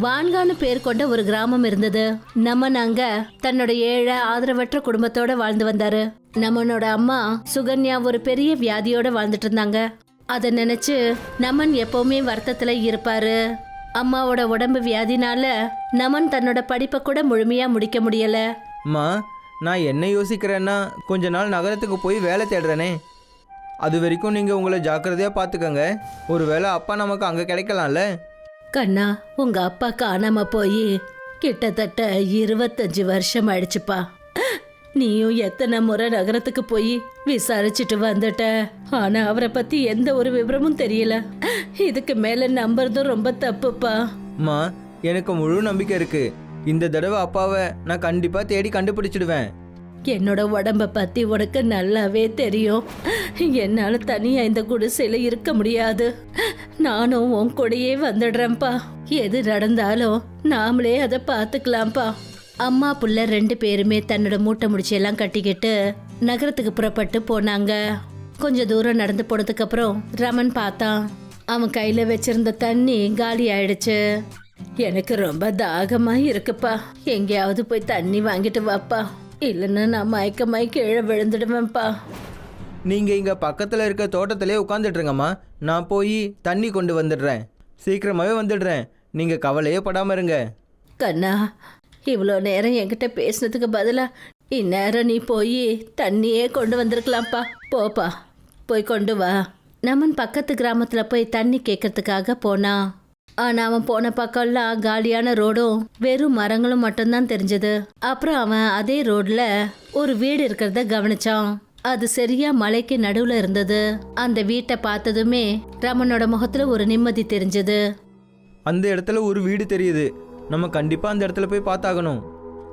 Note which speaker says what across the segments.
Speaker 1: வான்கான்னு பேர் கொண்ட ஒரு கிராமம் இருந்தது. நமன் அங்க தன்னோட ஏழை ஆதரவற்ற குடும்பத்தோட வாழ்ந்து வந்தாரு. நமனோட அம்மா சுகன்யா ஒரு பெரிய வியாதியோட வாழ்ந்துட்டு இருந்தாங்க. அத நினைச்சு நமன் எப்பவுமே வருத்தத்துல இருப்பாரு. அம்மாவோட உடம்பு வியாதினால நமன் தன்னோட படிப்பை கூட முழுமையா முடிக்க முடியல.
Speaker 2: அம்மா, நான் என்ன யோசிக்கிறேன்னா கொஞ்ச நாள் நகரத்துக்கு போய் வேலை தேடுறேனே. அது வரைக்கும் நீங்கள் உங்களை ஜாக்கிரதையாக பார்த்துக்கங்க. ஒருவேளை அப்பா நமக்கு அங்கே கிடைக்கலாம்ல.
Speaker 1: கண்ணா, உங்க அப்பா காணாம போய் கிட்டத்தட்ட 25 வருஷம் ஆயிடுச்சுப்பா. நீயும் எத்தனை முறை நகரத்துக்கு போய் விசாரிச்சுட்டு வந்துட்ட. ஆனா அவரை பத்தி எந்த ஒரு விவரமும் தெரியல. இதுக்கு மேல நம்புறதும் ரொம்ப தப்புப்பா.
Speaker 2: அம்மா, எனக்கு முழு நம்பிக்கை இருக்கு. இந்த தடவை அப்பாவை நான் கண்டிப்பாக தேடி கண்டுபிடிச்சிடுவேன்.
Speaker 1: என்னோட உடம்ப பத்தி உனக்கு நல்லாவே தெரியும். என்னால தனியா இந்த குடிசையில இருக்க முடியாது. நானும் உன் கூடயே வந்துடுறேன்ப்பா. எது நடந்தாலும் நாமளே அதை பார்த்துக்கலாம்ப்பா. அம்மா புள்ள 2 பேருமே தன்னோட மூட்டை முடிச்செல்லாம் கட்டிக்கிட்டு நகரத்துக்கு புறப்பட்டு போனாங்க. கொஞ்சம் தூரம் நடந்து போனதுக்கு அப்புறம் ரமன் பார்த்தான். அவன் கையில வச்சிருந்த தண்ணி காலி ஆயிடுச்சு. எனக்கு ரொம்ப தாகமா இருக்குப்பா, எங்கேயாவது போய் தண்ணி வாங்கிட்டு வாப்பா, இல்லைன்னா நான் மயக்கமாய் கீழே விழுந்துடுவேன்ப்பா.
Speaker 2: நீங்கள் இங்கே பக்கத்தில் இருக்க தோட்டத்திலே உட்காந்துட்ருங்கம்மா. நான் போய் தண்ணி கொண்டு வந்துடுறேன். சீக்கிரமாகவே வந்துடுறேன். நீங்கள் கவலையே படாமல் இருங்க.
Speaker 1: கண்ணா, இவ்வளோ நேரம் என்கிட்ட பேசுனதுக்கு பதிலாக இந்நேரம் நீ போய் தண்ணியே கொண்டு வந்திருக்கலாம்ப்பா. போப்பா, போய் கொண்டு வா. நமன் பக்கத்து கிராமத்தில் போய் தண்ணி கேட்கறதுக்காக போனான். ஆனா அவன் போன பக்கம்லாம் காலியான ரோடும் வெறும் மரங்களும் மட்டும்தான் தெரிஞ்சது. அப்புறம் அவன் அதே ரோட்ல ஒரு வீடு இருக்கிறத கவனிச்சான். அது சரியா மலைக்கு நடுவுல இருந்தது. அந்த வீட்டை பார்த்ததுமே ரமனோட முகத்துல ஒரு நிம்மதி தெரிஞ்சது.
Speaker 2: அந்த இடத்துல ஒரு வீடு தெரியுது. நம்ம கண்டிப்பாக அந்த இடத்துல போய் பார்த்தாகணும்.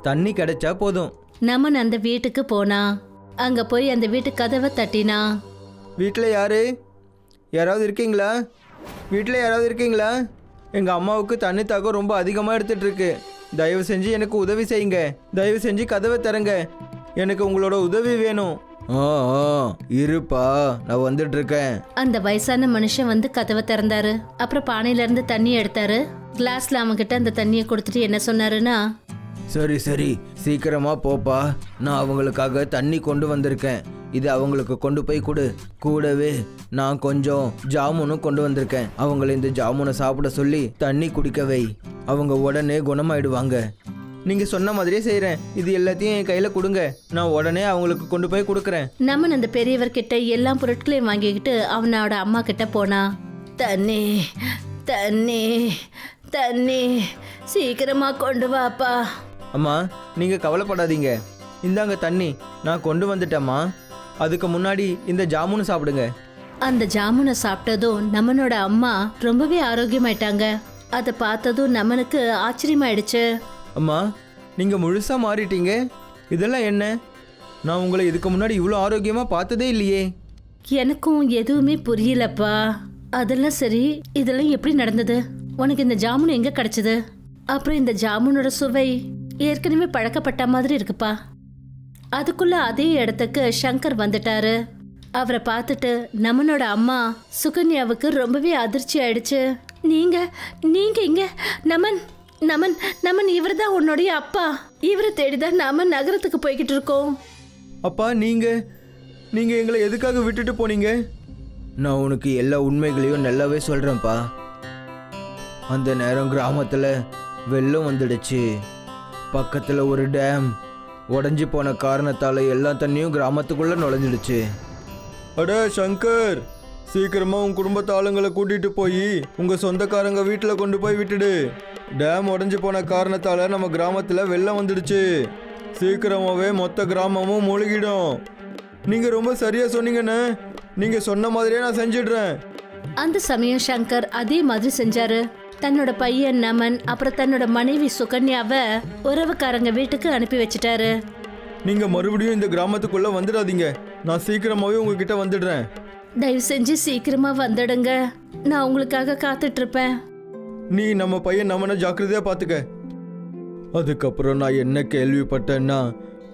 Speaker 2: தண்ணி கிடைச்சா போதும்.
Speaker 1: நமன் அந்த வீட்டுக்கு போனான். அங்க போய் அந்த வீட்டு கதவை தட்டினான்.
Speaker 2: வீட்டில் யாரு? யாராவது இருக்கீங்களா? வீட்டில் யாராவது இருக்கீங்களா? எங்கள் அம்மாவுக்கு தண்ணி தாக்கம் ரொம்ப அதிகமாக எடுத்துகிட்டு இருக்கு. தயவு செஞ்சு எனக்கு உதவி செய்யுங்க. தயவு செஞ்சு கதவை தரங்க. எனக்கு உங்களோட உதவி வேணும். இருப்பா, நான் வந்துட்டு இருக்கேன்.
Speaker 1: அந்த வயசான மனுஷன் வந்து கதவை திறந்தாரு. அப்புறம் பானையில இருந்து தண்ணி எடுத்தாரு. கிளாஸ்ல அவன்கிட்ட அந்த தண்ணியை கொடுத்துட்டு என்ன சொன்னாருன்னா,
Speaker 2: சரி சரி, சீக்கிரமா போப்பா. நான் அவங்களுக்காக தண்ணி கொண்டு வந்திருக்கேன். இது அவங்களுக்கு கொண்டு போய் கொடு. கூடவே நான் கொஞ்சம் ஜாமுனும் கொண்டு வந்திருக்கேன். அவங்கள இந்த ஜாமுனை சாப்பிட சொல்லி தண்ணி குடிக்க வை. அவங்க உடனே குணமாயிடுவாங்க. நீங்கள் சொன்ன மாதிரியே செய்கிறேன். இது எல்லாத்தையும் என் கையில் கொடுங்க. நான் உடனே அவங்களுக்கு கொண்டு போய் கொடுக்குறேன்.
Speaker 1: நமன் அந்த பெரியவர்கிட்ட எல்லா பொருட்களையும் வாங்கிக்கிட்டு அவனோட அம்மா கிட்ட போனா. தண்ணி தண்ணி தண்ணி, சீக்கிரமா கொண்டு வாப்பா.
Speaker 2: அம்மா, நீங்கள் கவலைப்படாதீங்க. இந்தாங்க தண்ணி, நான் கொண்டு வந்துட்டேம்மா. அதுக்கு முன்னாடி இந்த ஜாமுனை சாப்பிடுங்க.
Speaker 1: அந்த ஜாமுனை சாப்பிட்டதும் நமனோட அம்மா ரொம்பவே ஆரோக்கியமாயிட்டாங்க. அதை பார்த்ததும் நமனுக்கு ஆச்சரியமாயிடுச்சு.
Speaker 2: அம்மா, நீங்கள் முழுசாக மாறிட்டீங்க. இதெல்லாம் என்ன? நான் உங்களை இதுக்கு முன்னாடி இவ்வளோ ஆரோக்கியமாக பார்த்ததே இல்லையே.
Speaker 1: எனக்கும் எதுவுமே புரியலப்பா. அதெல்லாம் சரி, இதெல்லாம் எப்படி நடந்தது? உனக்கு இந்த ஜாமுன் எங்க கிடைச்சது? அப்புறம் இந்த ஜாமுனோட சுவை ஏற்கனவே பழக்கப்பட்ட மாதிரி இருக்குப்பா. அதுக்குள்ள அதே இடத்துக்கு சங்கர் வந்துட்டாரு. அவரை பார்த்துட்டு நமனோட அம்மா சுகன்யாவுக்கு ரொம்பவே அதிர்ச்சி ஆயிடுச்சு. நீங்க நீங்க இங்க? நமன் நமன் நமன், இவர் தான் உன்னுடைய அப்பா. இவரை தேடிதான் நாம நகரத்துக்கு போய்கிட்டு இருக்கோம்.
Speaker 2: அப்பா, நீங்கள் எங்களை எதுக்காக விட்டுட்டு போனீங்க? நான் உனக்கு எல்லா உண்மைகளையும் நல்லாவே சொல்கிறேன்ப்பா. அந்த நேரம் கிராமத்தில் வெள்ளம் வந்துடுச்சு. பக்கத்தில் ஒரு டேம் உடஞ்சி போன காரணத்தால் எல்லா தண்ணியும் கிராமத்துக்குள்ளே நுழைஞ்சிடுச்சு. அட சங்கர், சீக்கிரமாக உன் குடும்பத்து ஆளுங்களை கூட்டிகிட்டு போய் உங்கள் சொந்தக்காரங்க வீட்டில் கொண்டு போய் விட்டுடு. டேம் உடஞ்சி போன காரணத்தால் நம்ம கிராமத்தில் வெள்ளம் வந்துடுச்சு. சீக்கிரமாகவே மொத்த கிராமமும் மூழ்கிடும். நீங்கள் ரொம்ப சரியாக சொன்னீங்கண்ணே. நீங்கள் சொன்ன மாதிரியே நான் செஞ்சிடுறேன்.
Speaker 1: அந்த சமயம் சங்கர் அதே மாதிரி செஞ்சாரு. தன்னோட பையன் நமன் அப்புறம் தன்னோட மனைவி சுகன்யாவை உறவுக்காரங்க வீட்டுக்கு அனுப்பி வச்சிட்டாரு.
Speaker 2: நீங்கள் மறுபடியும் இந்த கிராமத்துக்குள்ளே வந்துடாதீங்க. நான் சீக்கிரமாகவே உங்ககிட்ட வந்துடுறேன்.
Speaker 1: தயவு செஞ்சு சீக்கிரமா வந்துடுங்க. நான் உங்களுக்காக காத்துட்டு இருப்பேன்.
Speaker 2: நீ நம்ம பையன் நம்மனை ஜாக்கிரதையாக பார்த்துக்க. அதுக்கப்புறம் நான் என்ன கேள்விப்பட்டேன்னா,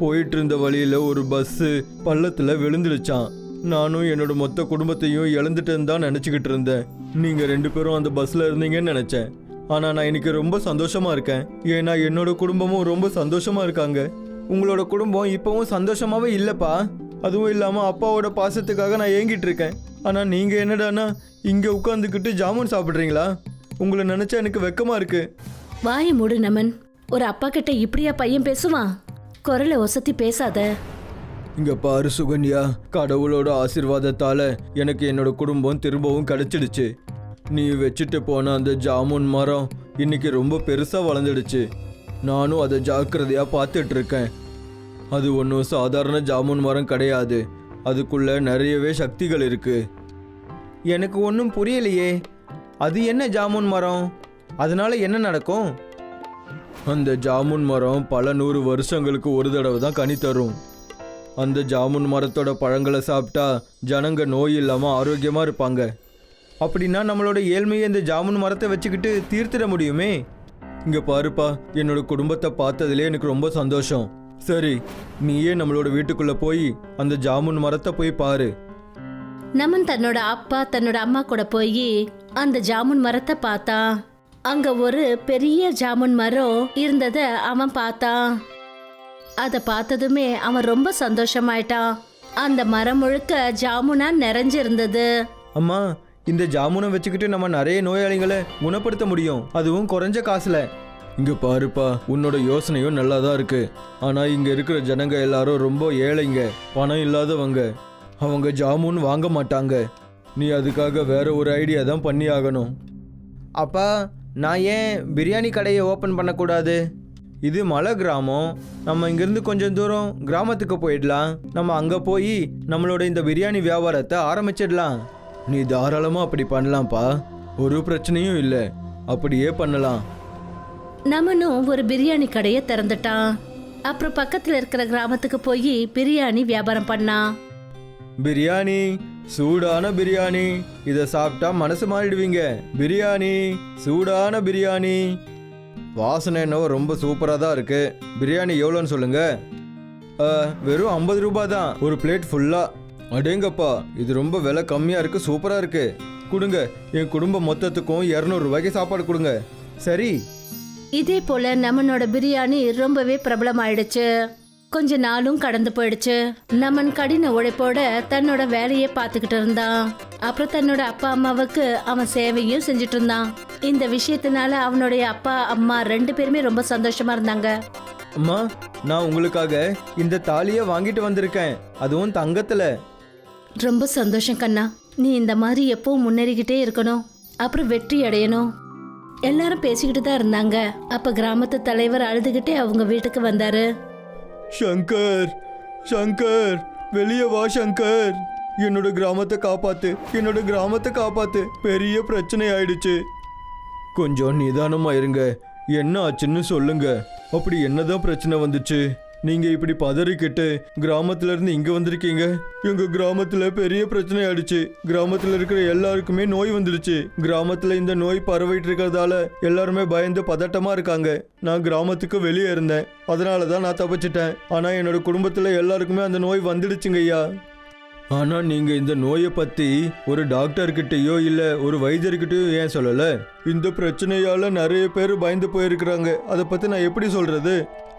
Speaker 2: போயிட்டு இருந்த வழியில் ஒரு பஸ்ஸு பள்ளத்தில் விழுந்துடுச்சான். நானும் என்னோட மொத்த குடும்பத்தையும் இழந்துட்டேன்னு தான் நினச்சிக்கிட்டு இருந்தேன். நீங்கள் 2 பேரும் அந்த பஸ்ஸில் இருந்தீங்கன்னு நினச்சேன். ஆனால் நான் இன்னைக்கு ரொம்ப சந்தோஷமா இருக்கேன். ஏன்னா என்னோட குடும்பமும் ரொம்ப சந்தோஷமா இருக்காங்க. உங்களோட குடும்பம் இப்போவும் சந்தோஷமாவே இல்லைப்பா. அதுவும் இல்லாமல் அப்பாவோட பாசத்துக்காக நான் ஏங்கிட்டு இருக்கேன். ஆனால் நீங்கள் என்னடானா இங்கே உட்காந்துக்கிட்டு ஜாமுன் சாப்பிட்றீங்களா? உங்களை நினச்சா எனக்கு வெக்கமாக இருக்கு.
Speaker 1: வாயை மூடு நமன். ஒரு அப்பா கிட்ட இப்படியா பையன் பேசுவான்? குரலை ஒசத்தி பேசாத.
Speaker 2: இங்க பாரு சுகன்யா, கடவுளோட ஆசீர்வாதத்தால எனக்கு என்னோட குடும்பம் திரும்பவும் கிடைச்சிடுச்சு. நீ வச்சுட்டு போன அந்த ஜாமுன் மரம் இன்னைக்கு ரொம்ப பெருசா வளர்ந்துடுச்சு. நானும் அதை ஜாக்கிரதையா பார்த்துட்டு இருக்கேன். அது ஒன்றும் சாதாரண ஜாமுன் மரம் கிடையாது. அதுக்குள்ள நிறையவே சக்திகள் இருக்கு. எனக்கு ஒன்றும் புரியலையே, அது என்ன ஜாமுன் மரம்? அதனால என்ன நடக்கும்? அந்த ஜாமுன் மரம் பல 100 வருஷங்களுக்கு ஒரு தடவை தான் கனி தரும். அந்த ஜாமுன் மரத்தோட பழங்களை சாப்பிட்டா ஜனங்க நோய் இல்லாமல் ஆரோக்கியமாக இருப்பாங்க. அப்படின்னா நம்மளோட ஏழ்மையை இந்த ஜாமுன் மரத்தை வச்சுக்கிட்டு தீர்த்திட முடியுமே. இங்கே பாருப்பா, என்னோட குடும்பத்தை பார்த்ததுலே எனக்கு ரொம்ப சந்தோஷம். சரி, நீயே நம்மளோட வீட்டுக்குள்ளே போய் அந்த ஜாமுன் மரத்தை போய் பாரு.
Speaker 1: நமன் தன்னோட அப்பா தன்னோட அம்மா கூட போய் அந்த ஜாமுன் மரத்தை பார்த்தான். அங்க ஒரு பெரிய ஜாமுன் மரம் இருந்தத அவன் பார்த்தான். அத பார்த்ததுமே அவன் ரொம்ப சந்தோஷமாயிட்டான். அந்த மரம் முழுக்க ஜாமுனா நிறைஞ்சிருந்தது.
Speaker 2: அம்மா, இந்த ஜாமுனை வச்சுக்கிட்டு நம்ம நிறைய நோயாளிகளை குணப்படுத்த முடியும், அதுவும் குறைஞ்ச காசுல. இங்க பாருப்பா, உன்னோட யோசனையும் நல்லா தான் இருக்கு. ஆனா இங்க இருக்கிற ஜனங்க எல்லாரும் ரொம்ப ஏழைங்க, பணம் இல்லாதவங்க. அவங்க ஜாமுன் வாங்க மாட்டாங்க. நீ அதுக்காக வேற ஒரு ஐடியா தான் பண்ணி ஆகணும். அப்பா, நான் ஏன் பிரியாணி கடையை ஓப்பன் பண்ணக்கூடாது? இது மலை கிராமம். நம்ம இங்கேருந்து கொஞ்சம் தூரம் கிராமத்துக்கு போயிடலாம். நம்ம அங்கே போய் நம்மளோட இந்த பிரியாணி வியாபாரத்தை ஆரம்பிச்சிடலாம். நீ தாராளமாக அப்படி பண்ணலாம்ப்பா, ஒரு பிரச்சனையும் இல்லை. அப்படியே பண்ணலாம்.
Speaker 1: நமனும் ஒரு பிரியாணி கடையை திறந்துட்டான். அப்புறம் பக்கத்தில் இருக்கிற கிராமத்துக்கு போய் பிரியாணி வியாபாரம் பண்ணான்.
Speaker 2: பிரியாணி, சூடான பிரியாணி, இதை சாப்பிட்டா மனசு மாறிடுவீங்க. பிரியாணி, சூடான பிரியாணி. வாசனை என்னவோ ரொம்ப சூப்பராக தான் இருக்கு. பிரியாணி எவ்வளோன்னு சொல்லுங்க. வெறும் 50 ரூபாய் தான் ஒரு பிளேட் ஃபுல்லா. அடேங்கப்பா, இது ரொம்ப விலை கம்மியாக இருக்கு, சூப்பராக இருக்கு. கொடுங்க, என் குடும்பம் மொத்தத்துக்கும் 200 ரூபாய்க்கு சாப்பாடு கொடுங்க. சரி.
Speaker 1: இதே போல நமனோட பிரியாணி ரொம்பவே பிரபலமாயிடுச்சு. கொஞ்ச நாளும் கடந்து போயிடுச்சு. நமன் கடின உழைப்போட தன்னோட வேலையை பார்த்துக்கிட்டு இருந்தான். அப்புறம் தன்னோட அப்பா அம்மாவுக்கு அவன் சேவையும் செஞ்சுட்டு இருந்தான். இந்த விஷயத்தினால அவனுடைய அப்பா அம்மா 2 பேருமே ரொம்ப சந்தோஷமா இருந்தாங்க.
Speaker 2: அம்மா, நான் உங்களுக்காக இந்த தாலியை வாங்கிட்டு வந்திருக்கேன், அதுவும் தங்கத்துல.
Speaker 1: ரொம்ப சந்தோஷம் கண்ணா. நீ இந்த மாதிரி எப்பவும் முன்னேறிக்கிட்டே இருக்கணும், அப்புறம் வெற்றி அடையணும். எல்லாரும் பேசிக்கிட்டு தான் இருந்தாங்க. அப்ப கிராமத்து தலைவர் அழுதுகிட்டே அவங்க வீட்டுக்கு வந்தாரு.
Speaker 2: சங்கர், சங்கர், வெளியே வா சங்கர். என்னோட கிராமத்தை காப்பாத்து, என்னோட கிராமத்தை காப்பாத்து. பெரிய பிரச்சனை ஆயிடுச்சு. கொஞ்சம் நிதானமா இருங்க. என்ன ஆச்சுன்னு சொல்லுங்க. அப்படி என்னதான் பிரச்சனை வந்துச்சு? நீங்க இப்படி பதறிக்கிட்டு கிராமத்துல இருந்து இங்க வந்திருக்கீங்க. எங்க கிராமத்துல பெரிய பிரச்சனை ஆயிடுச்சு. கிராமத்துல இருக்கிற எல்லாருக்குமே நோய் வந்துடுச்சு. கிராமத்துல இந்த நோய் பரவிட்டு இருக்கிறதால எல்லாருமே பயந்து பதட்டமா இருக்காங்க. நான் கிராமத்துக்கு வெளியே இருந்தேன், அதனாலதான் நான் தப்பிச்சிட்டேன். ஆனா என்னோட குடும்பத்துல எல்லாருக்குமே அந்த நோய் வந்துடுச்சுங்க ஐயா. ஆனா நீங்க இந்த நோயை பத்தி ஒரு டாக்டர்கிட்டயோ இல்ல ஒரு வைத்தியர்கிட்டயோ ஏன் சொல்லல? இந்த பிரச்சனையால நிறைய பேர் பயந்து போயிருக்கிறாங்க. அதை பத்தி நான் எப்படி சொல்றது?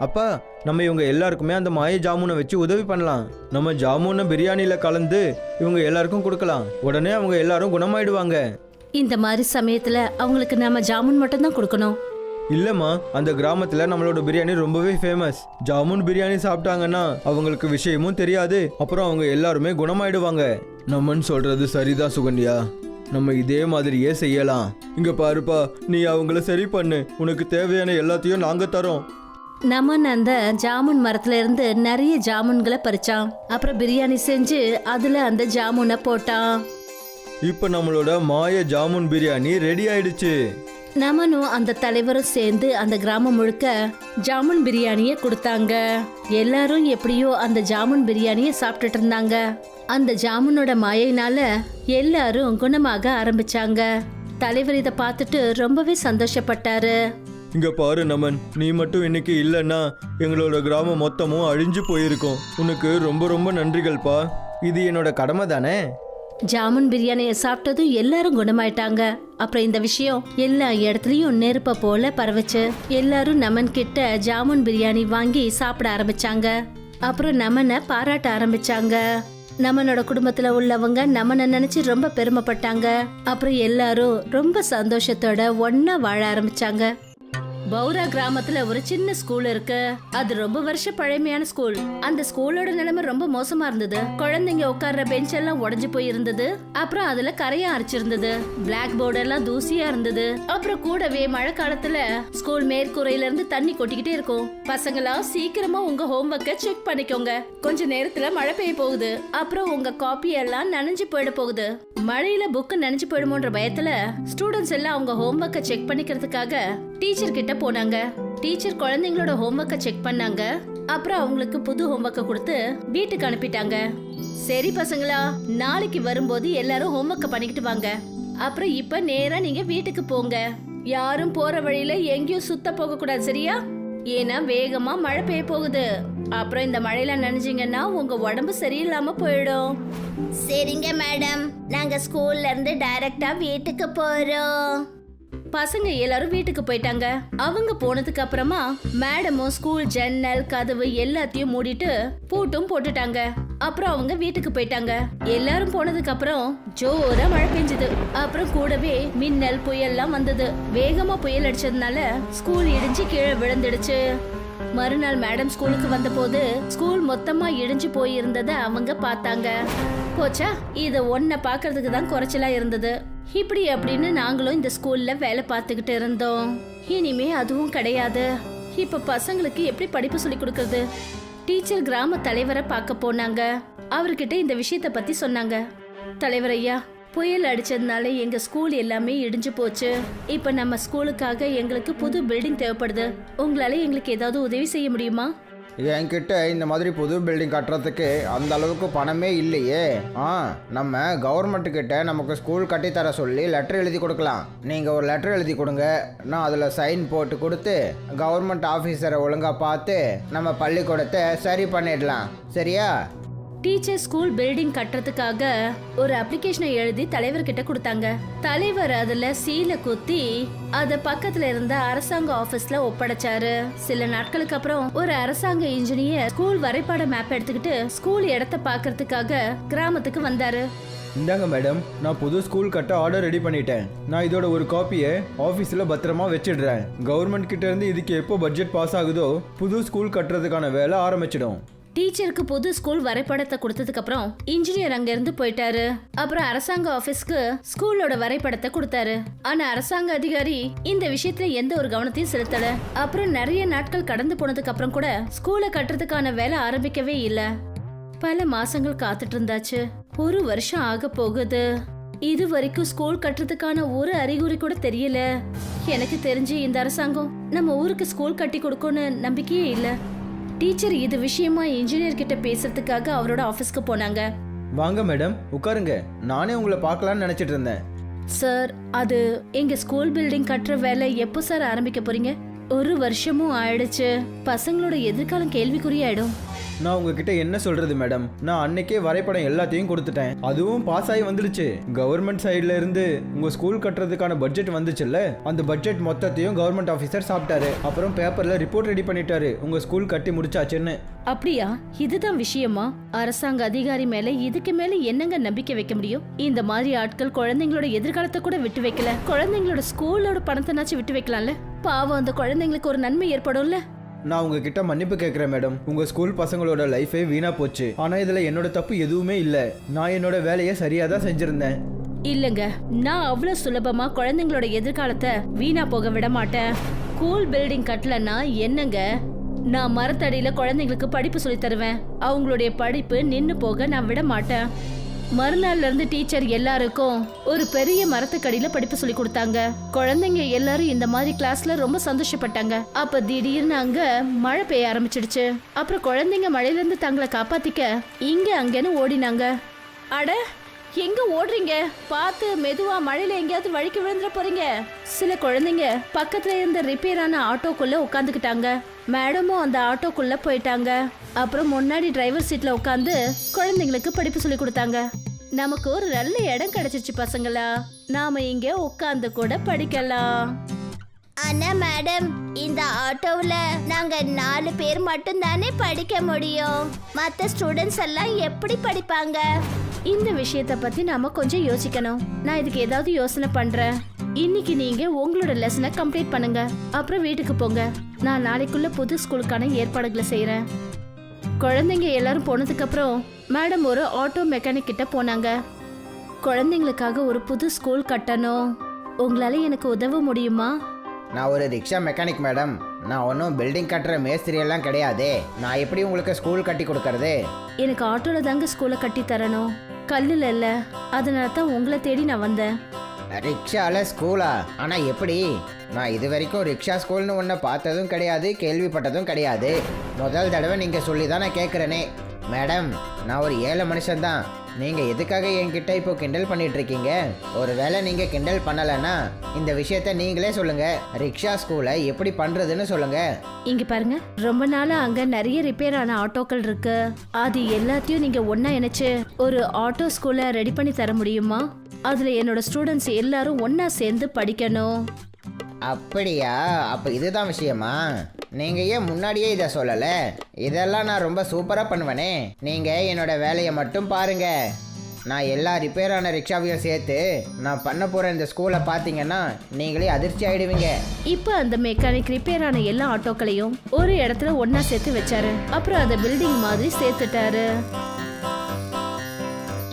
Speaker 2: அப்பா, நம்ம இவங்க எல்லாருக்குமே அந்த மாய ஜாமுனை வச்சு உதவி பண்ணலாம். நம்ம ஜாமுனை பிரியாணியில கலந்து இவங்க எல்லாருக்கும் கொடுக்கலாம். உடனே அவங்க எல்லாரும் குணமாயிடுவாங்க.
Speaker 1: இந்த மாதிரி சமயத்துல அவங்களுக்கு நாம ஜாமுன் மட்டும் தான் கொடுக்கணும்.
Speaker 2: இல்லம்மா, அந்த கிராமத்துல நம்மளோட பிரியாணி ரொம்பவே ஃபேமஸ். ஜாமுன் பிரியாணி சாப்பிட்டாங்கன்னா அவங்களுக்கு விஷயமும் தெரியாது, அப்புறம் அவங்க எல்லாருமே குணமாயிடுவாங்க. நம்மன்னு சொல்றது சரிதான் சுகன்யா, நம்ம இதே மாதிரியே செய்யலாம். இங்க பாருப்பா, நீ அவங்கள சரி பண்ணு, உனக்கு தேவையான எல்லாத்தையும் நாங்க தரோம்.
Speaker 1: நமன் அந்த ஜாமுன் மரத்துல இருந்து நிறைய ஜாமுன்களை பறிச்சான். அப்புறம் பிரியாணி செஞ்சு அதுல அந்த ஜாமுனை போட்டான்.
Speaker 2: இப்ப நம்மளோட மாய ஜாமுன் பிரியாணி ரெடி ஆயிடுச்சு.
Speaker 1: நமனும் அந்த தலைவரும் சேர்ந்து அந்த கிராமம் முழுக்க ஜாமுன் பிரியாணிய கொடுத்தாங்க. எல்லாரும் எப்படியோ அந்த ஜாமுன் பிரியாணிய சாப்பிட்டுட்டு இருந்தாங்க. அந்த ஜாமுனோட மாயினால எல்லாரும் குணமாக ஆரம்பிச்சாங்க. தலைவர் இதை பார்த்துட்டு ரொம்பவே சந்தோஷப்பட்டாரு.
Speaker 2: இங்க பாரு நமன், நீ மட்டும் இன்னைக்கு இல்லைன்னா எங்களோட கிராமம் மொத்தமும் அழிஞ்சு போயிருக்கும். உனக்கு ரொம்ப ரொம்ப நன்றிகள்ப்பா. இது என்னோட கடமை தானே.
Speaker 1: ஜாமுன் பிரியாணியை சாப்பிட்டதும் எல்லாரும் குணமாயிட்டாங்க. அப்புறம் இந்த விஷயம் எல்லா இடத்துலயும் நெருப்ப போல பரவுச்சு. எல்லாரும் நமன் கிட்ட ஜாமுன் பிரியாணி வாங்கி சாப்பிட ஆரம்பிச்சாங்க. அப்புறம் நமனை பாராட்ட ஆரம்பிச்சாங்க. நமனோட குடும்பத்துல உள்ளவங்க நமனை நினைச்சு ரொம்ப பெருமைப்பட்டாங்க. அப்புறம் எல்லாரும் ரொம்ப சந்தோஷத்தோட ஒன்னா வாழ ஆரம்பிச்சாங்க. பௌரா கிராமத்துல ஒரு சின்ன ஸ்கூல் இருக்கு. அது ரொம்ப வருஷ பழமையான ஸ்கூல். அந்த ஸ்கூலோட நிலைமை ரொம்ப மோசமா இருந்தது. குழந்தைங்க உட்கார்ற பெஞ்ச் எல்லாம் உடைஞ்சு போய் இருந்தது. அப்புறம் அதுல கரையா அரைச்சிருந்தது. பிளாக் போர்டு எல்லாம் தூசியா இருந்தது. அப்புறம் கூடவே மழை காலத்துல ஸ்கூல் மேற்கூரையில இருந்து தண்ணி கொட்டிக்கிட்டே இருக்கும். பசங்களா சீக்கிரமா உங்க ஹோம்ஒர்க்க செக் பண்ணிக்கோங்க, கொஞ்ச நேரத்துல மழை பெய்ய போகுது. அப்புறம் உங்க காப்பி எல்லாம் நனைஞ்சு போயிட போகுது. மழையில புக்கு நனைஞ்சு போயிடுமோன்ற பயத்துல ஸ்டூடெண்ட்ஸ் எல்லாம் அவங்க ஹோம்ஒர்க்க செக் பண்ணிக்கிறதுக்காக டீச்சர் கிட்ட போனாங்க. டீச்சர் குழந்தைங்களோட ஹோம்ஒர்க்க செக் பண்ணாங்க. அப்புறம் அவங்களுக்கு புது ஹோம்ஒர்க்க கொடுத்து வீட்டுக்கு அனுப்பிட்டாங்க. சரி பசங்களா, நாளைக்கு வரும்போது எல்லாரும் ஹோம்ஒர்க்க பண்ணிக்கிட்டு வாங்க. அப்புறம் இப்ப நேரா நீங்க வீட்டுக்கு போங்க. யாரும் போற வழியில எங்கேயும் சுத்த போக கூடாது, சரியா? ஏன்னா வேகமா மழை பெய்ய போகுது. அப்புறம் இந்த மழையில நனைஞ்சீங்கன்னா உங்க உடம்பு சரியில்லாம போயிடும். சரிங்க மேடம், நாங்க ஸ்கூல்ல இருந்து டைரக்டா வீட்டுக்கு போறோம். பசங்க எல்லாரும் வீட்டுக்கு போயிட்டாங்க. அவங்க போனதுக்கு அப்புறமா மேடமும் ஸ்கூல் ஜன்னல் கதவு எல்லாத்தையும் மூடிட்டு பூட்டும் போட்டுட்டாங்க. அப்புறம் அவங்க வீட்டுக்கு போயிட்டாங்க. எல்லாரும் போனதுக்கு அப்புறம் ஜோரா மழை பெஞ்சது. அப்புறம் கூடவே மின்னல் புயல்லாம் வந்தது. வேகமா புயல் அடிச்சதுனால ஸ்கூல் இடிஞ்சு கீழே விழுந்துடுச்சு. மறுநாள் மேடம் ஸ்கூலுக்கு வந்த போது ஸ்கூல் மொத்தமா இடிஞ்சு போயிருந்தத அவங்க பார்த்தாங்க. போச்சா, இத ஒன்ன பாக்குறதுக்கு தான் குறைச்சலா இருந்தது. இப்படி அப்படின்னு நாங்களும் இந்த ஸ்கூல்ல வேலை பார்த்துக்கிட்டு இருந்தோம். இனிமே அதுவும் கிடையாது. இப்ப பசங்களுக்கு எப்படி படிப்பு சொல்லி கொடுக்கறது? டீச்சர் கிராம தலைவரை பார்க்க போனாங்க. அவர்கிட்ட இந்த விஷயத்த பத்தி சொன்னாங்க. தலைவர் ஐயா, புயல் அடிச்சதுனால எங்க ஸ்கூல் எல்லாமே இடிஞ்சு போச்சு. இப்ப நம்ம ஸ்கூலுக்காக எங்களுக்கு புது பில்டிங் தேவைப்படுது. உங்களால எங்களுக்கு ஏதாவது உதவி செய்ய முடியுமா?
Speaker 3: என்கிட்ட இந்த மாதிரி புது பில்டிங் கட்டுறதுக்கு அந்த அளவுக்கு பணமே இல்லையே. நம்ம கவர்மெண்ட்டுக்கிட்ட நமக்கு ஸ்கூல் கட்டித்தர சொல்லி லெட்டர் எழுதி கொடுக்கலாம். நீங்கள் ஒரு லெட்டர் எழுதி கொடுங்க, நான் அதில் சைன் போட்டு கொடுத்து கவர்மெண்ட் ஆஃபீஸரை ஒழுங்காக பார்த்து நம்ம பள்ளிக்கூடத்தை சரி பண்ணிடலாம், சரியா?
Speaker 1: டீச்சர் ஸ்கூல் பில்டிங் கட்டுறதுக்காக ஒரு அப்ளிகேஷனை எழுதி தலைவர்கிட்ட கொடுத்தாங்க. தலைவர் அதுல சீலை குத்தி அத பக்கத்துல இருந்த அரசாங்க ஆபீஸ்ல ஒப்படைச்சாரு. சில நாட்களுக்கு அப்புறம் ஒரு அரசாங்க இன்ஜினியர் ஸ்கூல் வரைபட மேப் எடுத்துக்கிட்டு ஸ்கூல் இடத்தை பாக்குறதுக்காக கிராமத்துக்கு வந்தாரு.
Speaker 2: இந்தாங்க மேடம், நான் புது ஸ்கூல் கட்ட ஆர்டர் ரெடி பண்ணிட்டேன். நான் இதோட ஒரு காப்பியை ஆஃபீஸில் பத்திரமா வச்சிடுறேன். கவர்மெண்ட் கிட்ட இருந்து இதுக்கு எப்போ பட்ஜெட் பாஸ் ஆகுதோ புது ஸ்கூல் கட்டுறதுக்கான வேலை ஆரம்பிச்சிடும்.
Speaker 1: டீச்சருக்கு புது ஸ்கூல் வரைபடத்தை கொடுத்ததுக்கு அப்புறம் இன்ஜினியர் அங்க இருந்து போயிட்டாரு. அப்புறம் அரசாங்க ஆபீஸ்க்கு ஸ்கூலோட வரைபடத்தை கொடுத்தாரு. ஆனா அரசாங்க அதிகாரி இந்த விஷயத்துல எந்த ஒரு கவனத்தையும் செலுத்தல. அப்புறம் நிறைய நாட்கள் கடந்து போனதுக்கு அப்புறம் கூட ஸ்கூலை கட்டுறதுக்கான வேலை ஆரம்பிக்கவே இல்ல. பல மாசங்கள் காத்துட்டு இருந்தாச்சு. ஒரு வருஷம் ஆக போகுது. இது வரைக்கும் ஸ்கூல் கட்டுறதுக்கான ஒரு அறிகுறி கூட தெரியல. எனக்கு தெரிஞ்சு இந்த அரசாங்கம் நம்ம ஊருக்கு ஸ்கூல் கட்டி கொடுக்கும்னு நம்பிக்கையே இல்ல. டீச்சர் இது விஷயமா இன்ஜினியர் கிட்ட பேசுறதுக்காக அவரோட ஆபீஸ்க்கு போனாங்க.
Speaker 2: வாங்க மேடம், உட்காருங்க. நானே உங்களை பார்க்கலான்னு நினைச்சிட்டு இருந்தேன்.
Speaker 1: சார், அது எங்க ஸ்கூல் பில்டிங் கட்டுற வேலை எப்போ சார் ஆரம்பிக்க போறீங்க? ஒரு வருஷமும் ஆயிடுச்சு. பசங்களோட எதிர்காலம் கேள்விக்குறியாயிடும்.
Speaker 2: நான் உங்ககிட்ட என்ன சொல்றது மேடம், நான் அன்னைக்கே வரைபடம் எல்லாத்தையும் கொடுத்துட்டேன். அதுவும் பாஸ் ஆகி வந்துடுச்சு. கவர்மெண்ட் சைட்ல இருந்து உங்க ஸ்கூல் கட்டுறதுக்கான பட்ஜெட் வந்துச்சுல்ல, அந்த பட்ஜெட் மொத்தத்தையும் கவர்மெண்ட் ஆஃபீஸர் சாப்பிட்டாரு. அப்புறம் பேப்பர்ல ரிப்போர்ட் ரெடி பண்ணிட்டாரு உங்க ஸ்கூல் கட்டி முடிச்சாச்சுன்னு.
Speaker 1: அப்படியா? இதுதான் விஷயமா? அரசாங்க அதிகாரி மேல இதுக்கு மேல என்னங்க நம்பிக்கை வைக்க முடியும்? இந்த மாதிரி ஆட்கள் குழந்தைங்களோட எதிர்காலத்தை கூட விட்டு வைக்கல. குழந்தைங்களோட ஸ்கூலோட பணத்தைனாச்சும் விட்டு வைக்கலாம்ல. பாவம், அந்த குழந்தைங்களுக்கு ஒரு நன்மை ஏற்படும்ல.
Speaker 2: நான் உங்ககிட்ட மன்னிப்பு கேட்குறேன் மேடம். உங்க ஸ்கூல் பசங்களோட லைஃபே வீணா போச்சு. ஆனா இதுல என்னோட தப்பு எதுவுமே இல்ல. நான் என்னோட வேலையை சரியா தான் செஞ்சிருந்தேன்.
Speaker 1: இல்லங்க, நான் அவ்வளவு சுலபமா குழந்தைங்களோட எதிர்காலத்தை வீணா போக விட மாட்டேன். ஸ்கூல் பில்டிங் கட்டலன்னா என்னங்க, நான் மரத்தடியில குழந்தைங்களுக்கு படிப்பு சொல்லி தருவேன். அவங்களுடைய படிப்பு நின்னு போக நான் விட மாட்டேன். மறுநாள்ல இருந்து டீச்சர் எல்லாருக்கும் ஒரு பெரிய மரத்துக்கடியில படிப்பு சொல்லி கொடுத்தாங்க. குழந்தைங்க எல்லாரும் இந்த மாதிரி கிளாஸ்ல ரொம்ப சந்தோஷப்பட்டாங்க. அப்ப திடீர்னு அங்க மழை பெய்ய ஆரம்பிச்சிடுச்சு. அப்புறம் குழந்தைங்க மழையில இருந்து தங்களை காப்பாத்திக்க இங்க அங்கன்னு ஓடினாங்க. அட, எங்க ஓடுறீங்க? பார்த்து மெதுவா, மழையில எங்கேயாவது வழிக்கு விழுந்துட போறீங்க. சில குழந்தைங்க பக்கத்துல இருந்த ரிப்பேர் ஆன ஆட்டோக்குள்ள உட்காந்துக்கிட்டாங்க. மேடமும் அந்த ஆட்டோக்குள்ள போயிட்டாங்க. அப்புறம் முன்னாடி டிரைவர் சீட்ல உட்காந்து குழந்தைங்களுக்கு படிப்பு சொல்லி கொடுத்தாங்க. நமக்கு ஒரு நல்ல இடம் கிடைச்சிச்சு பசங்களா. நாம இங்க உட்கார்ந்து கூட படிக்கலாம்.
Speaker 4: ஆனா மேடம், இந்த ஆட்டோவில் நாங்க 4 பேர் மட்டும் தானே படிக்க முடியும். மற்ற ஸ்டூடெண்ட்ஸ் எல்லாம் எப்படி படிப்பாங்க?
Speaker 1: இந்த விஷயத்த பத்தி நாம கொஞ்சம் யோசிக்கணும். நான் இதுக்கு ஏதாவது யோசனை பண்றேன். இன்னைக்கு நீங்க உங்களோட லெசனை கம்ப்ளீட் பண்ணுங்க, அப்புறம் வீட்டுக்கு போங்க. நான் நாளைக்குள்ள புது ஸ்கூலுக்கான ஏற்பாடுகளை செய்யறேன். குழந்தைங்க எல்லாரும் போனதுக்கு அப்புறம் மேடம் ஒரு ஆட்டோ மெக்கானிக் கிட்ட போனாங்க. குழந்தைங்களுக்காக ஒரு புது ஸ்கூல் கட்டணும். உங்களால எனக்கு உதவ முடியுமா?
Speaker 3: நான் ஒரு ரிக்ஷா மெக்கானிக் மேடம். நான் ஒன்றும் பில்டிங் கட்டுற மேஸ்திரி எல்லாம் கிடையாதே. நான் எப்படி உங்களுக்கு ஸ்கூல் கட்டி கொடுக்கறது?
Speaker 1: எனக்கு ஆட்டோல தாங்க ஸ்கூலை கட்டி தரணும், கல்லுல இல்ல. அதனால தான் உங்களை தேடி நான் வந்தேன்.
Speaker 3: ரிக்ஷாவில் ஸ்கூலா? ஆனால் எப்படி? நான் இது வரைக்கும் ரிக்ஷா ஸ்கூல்னு ஒன்று பார்த்ததும் கிடையாது, கேள்விப்பட்டதும் கிடையாது. முதல் தடவை நீங்கள் சொல்லி தான் நான் கேட்குறேனே. மேடம், நான் ஒரு ஏழை மனுஷன்தான். நீங்கள் எதுக்காக என்கிட்ட இப்போ கிண்டல் பண்ணிட்டு இருக்கீங்க? ஒருவேளை நீங்கள் கிண்டல் பண்ணலைன்னா இந்த விஷயத்த நீங்களே சொல்லுங்கள். ரிக்ஷா ஸ்கூலை எப்படி பண்ணுறதுன்னு சொல்லுங்கள்.
Speaker 1: இங்க பாருங்க, ரொம்ப நாளா அங்க நிறைய ரிப்பேர் ஆன ஆட்டோக்கள் இருக்கு. அது எல்லாத்தையும் நீங்க ஒண்ணா இணைச்சு ஒரு ஆட்டோ ஸ்கூலை ரெடி பண்ணி தர முடியுமா? அதுல என்னோட ஸ்டூடெண்ட்ஸ் எல்லாரும் ஒண்ணா சேர்ந்து படிக்கணும்.
Speaker 3: அப்படியா? அப்போ இதுதான் விஷயமா? நீங்கள் ஏன் முன்னாடியே இதை சொல்லலை? இதெல்லாம் நான் ரொம்ப சூப்பராக பண்ணுவேனே. நீங்கள் என்னோட வேலையை மட்டும் பாருங்க. நான் எல்லா ரிப்பேரான ரிக்ஷாவையும் சேர்த்து நான் பண்ண போகிற இந்த ஸ்கூலை பார்த்தீங்கன்னா நீங்களே அதிர்ச்சி ஆகிடுவீங்க.
Speaker 1: இப்போ அந்த மெக்கானிக் ரிப்பேர் ஆன எல்லா ஆட்டோக்களையும் ஒரு இடத்துல ஒண்ணா சேர்த்து வச்சாரு. அப்புறம் அதை பில்டிங் மாதிரி சேர்த்துட்டாரு.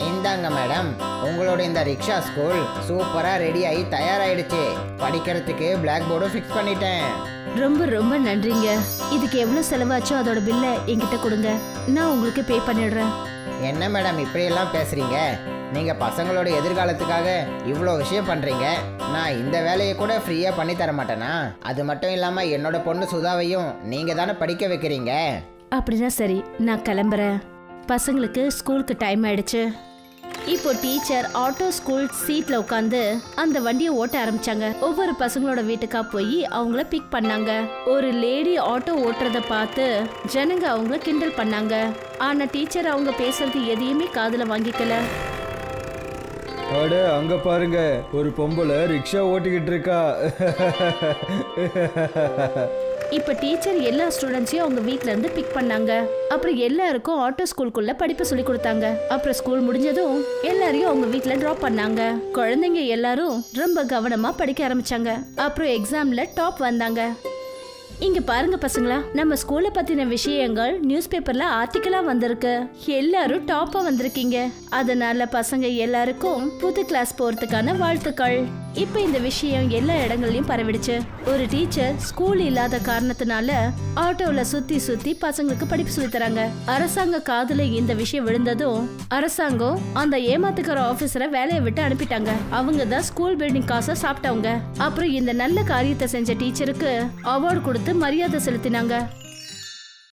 Speaker 3: இந்தாங்க மேடம், உங்களோட இந்த ரிக்ஷா ஸ்கூல் சூப்பராக ரெடி ஆகி தயாராகிடுச்சு. படிக்கிறதுக்கு பிளாக் போர்டும் ஃபிக்ஸ் பண்ணிட்டேன்.
Speaker 1: ரொம்ப ரொம்ப நன்றிங்க. இதுக்கு எவ்வளவு செலவாச்சோ அதோட பில்லை என்கிட்ட கொடுங்க, நான் உங்களுக்கு பே பண்ணிடுறேன்.
Speaker 3: என்ன மேடம் இப்படியெல்லாம் பேசுகிறீங்க? நீங்கள் பசங்களோட எதிர்காலத்துக்காக இவ்வளோ விஷயம் பண்ணுறீங்க. நான் இந்த வேலையை கூட ஃப்ரீயாக பண்ணி தர மாட்டேனா? அது மட்டும் இல்லாமல் என்னோட பொண்ணு சுதாவையும் நீங்கள் தானே படிக்க வைக்கிறீங்க.
Speaker 1: அப்படின்னா சரி, நான் கிளம்புறேன். பசங்களுக்கு ஸ்கூலுக்கு டைம் ஆயிடுச்சு. இப்போ டீச்சர் ஆட்டோ ஸ்கூல் சீட்ல உட்காந்து அந்த வண்டியை ஓட்ட ஆரம்பிச்சாங்க. ஒவ்வொரு பசங்களோட வீட்டுக்கா போய் அவங்கள பிக் பண்ணாங்க. ஒரு லேடி ஆட்டோ ஓட்டுறத பார்த்து ஜனங்க அவங்கள கிண்டல் பண்ணாங்க. ஆனா டீச்சர் அவங்க பேசுறது எதையுமே காதுல வாங்கிக்கல.
Speaker 2: அட அங்க பாருங்க, ஒரு பொம்பளை ரிக்ஷா ஓட்டிக்கிட்டு இருக்கா.
Speaker 1: இப்ப டீச்சர் எல்லா ஸ்டூடெண்ட்ஸையும் அவங்க வீட்ல இருந்து பிக் பண்ணாங்க. அப்புறம் எல்லாருக்கும் ஆட்டோ ஸ்கூலுக்குள்ள படிப்பு சொல்லி கொடுத்தாங்க. அப்புறம் ஸ்கூல் முடிஞ்சதும் எல்லாரையும் அவங்க வீட்ல டிராப் பண்ணாங்க. குழந்தைங்க எல்லாரும் ரொம்ப கவனமா படிக்க ஆரம்பிச்சாங்க. அப்புறம் எக்ஸாம்ல டாப் வந்தாங்க. இங்க பாருங்க பசங்களா, நம்ம ஸ்கூலை பத்தின விஷயங்கள் நியூஸ் பேப்பர்ல ஆர்டிக்கலா வந்திருக்கு. எல்லாரும் டாப்பா வந்திருக்கீங்க. அதனால பசங்க எல்லாருக்கும் புது கிளாஸ் போறதுக்கான வாழ்த்துக்கள். இப்ப இந்த விஷயம் எல்லா இடங்கள்லயும் பரவிடுச்சு. ஒரு டீச்சர் ஸ்கூல் இல்லாத காரணத்தினால ஆட்டோல சுத்தி சுத்தி பசங்களுக்கு படிப்பு சொல்லி தராங்க. அரசாங்க காதுல இந்த விஷயம் விழுந்ததும் அரசாங்கம் அந்த ஏமாத்துக்கிற ஆபீசரை வேலையை விட்டு அனுப்பிட்டாங்க. அவங்க தான் ஸ்கூல் பில்டிங் காசை சாப்பிட்டவங்க. அப்புறம் இந்த நல்ல காரியத்தை செஞ்ச டீச்சருக்கு அவார்டு கொடுத்து மரியாதை செலுத்தினாங்க.